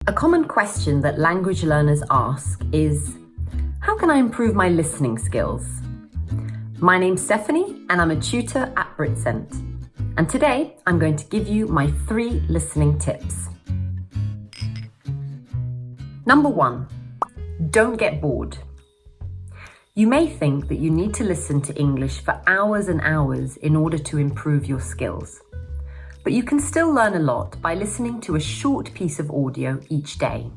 A common question that language learners ask is, how can I improve my listening skills? My name's Stephanie and I'm a tutor at Britcent. And today I'm going to give you my 3 listening tips. Number 1, don't get bored. You may think that you need to listen to English for hours and hours in order to improve your skills. But you can still learn a lot by listening to a short piece of audio each day.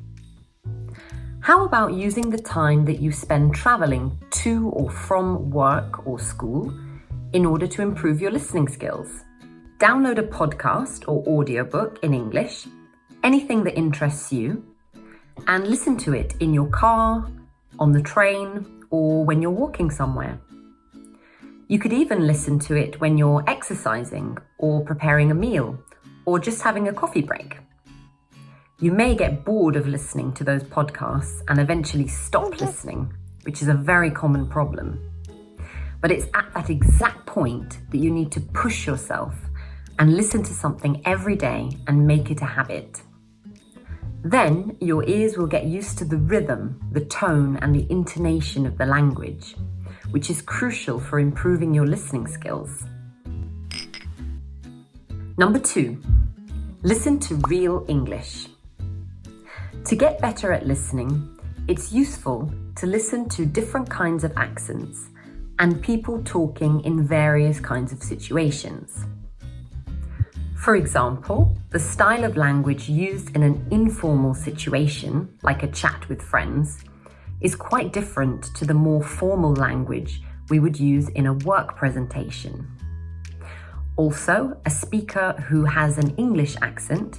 How about using the time that you spend traveling to or from work or school in order to improve your listening skills? Download a podcast or audiobook in English, anything that interests you, and listen to it in your car, on the train, or when you're walking somewhere. You could even listen to it when you're exercising or preparing a meal or just having a coffee break. You may get bored of listening to those podcasts and eventually stop listening, which is a very common problem. But it's at that exact point that you need to push yourself and listen to something every day and make it a habit. Then your ears will get used to the rhythm, the tone, and the intonation of the language, which is crucial for improving your listening skills. Number 2, listen to real English. To get better at listening, it's useful to listen to different kinds of accents and people talking in various kinds of situations. For example, the style of language used in an informal situation, like a chat with friends, is quite different to the more formal language we would use in a work presentation. Also, a speaker who has an English accent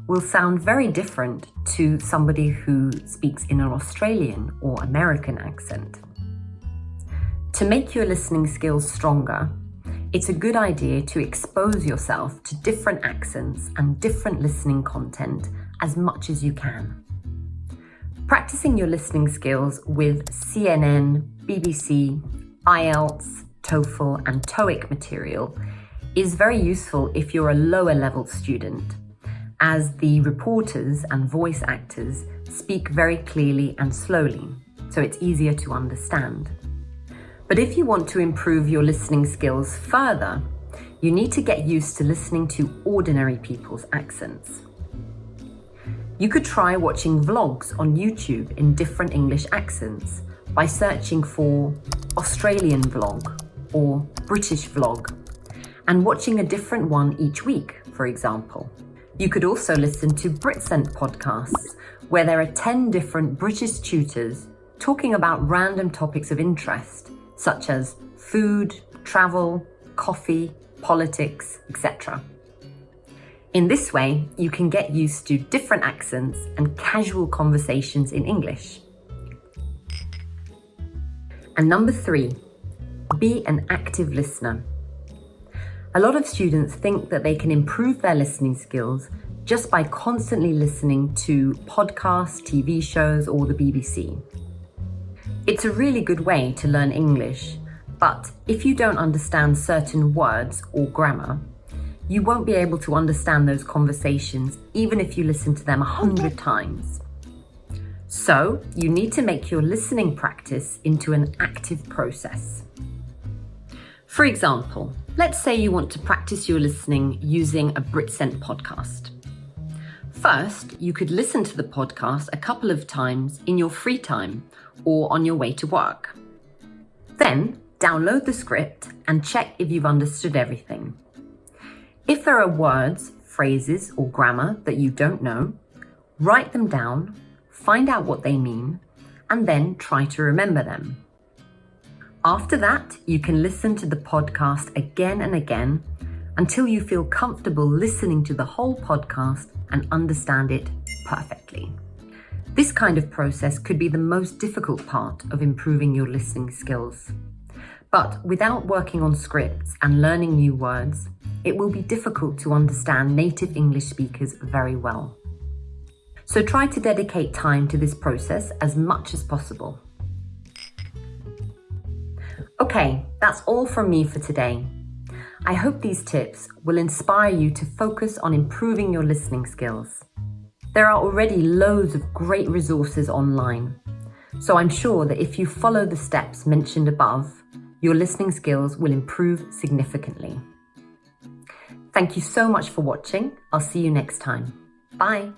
will sound very different to somebody who speaks in an Australian or American accent. To make your listening skills stronger, it's a good idea to expose yourself to different accents and different listening content as much as you can. Practicing your listening skills with CNN, BBC, IELTS, TOEFL and TOEIC material is very useful if you're a lower level student, as the reporters and voice actors speak very clearly and slowly, so it's easier to understand. But if you want to improve your listening skills further, you need to get used to listening to ordinary people's accents. You could try watching vlogs on YouTube in different English accents by searching for Australian vlog or British vlog and watching a different one each week, for example. You could also listen to Britcent podcasts where there are 10 different British tutors talking about random topics of interest, such as food, travel, coffee, politics, etc. In this way, you can get used to different accents and casual conversations in English. And number 3, be an active listener. A lot of students think that they can improve their listening skills just by constantly listening to podcasts, TV shows, or the BBC. It's a really good way to learn English, but if you don't understand certain words or grammar, you won't be able to understand those conversations even if you listen to them 100 times. So, you need to make your listening practice into an active process. For example, let's say you want to practice your listening using a Britcent podcast. First, you could listen to the podcast a couple of times in your free time or on your way to work. Then, download the script and check if you've understood everything. If there are words, phrases, or grammar that you don't know, write them down, find out what they mean, and then try to remember them. After that, you can listen to the podcast again and again until you feel comfortable listening to the whole podcast and understand it perfectly. This kind of process could be the most difficult part of improving your listening skills. But without working on scripts and learning new words, it will be difficult to understand native English speakers very well. So try to dedicate time to this process as much as possible. Okay, that's all from me for today. I hope these tips will inspire you to focus on improving your listening skills. There are already loads of great resources online, so I'm sure that if you follow the steps mentioned above, your listening skills will improve significantly. Thank you so much for watching. I'll see you next time. Bye.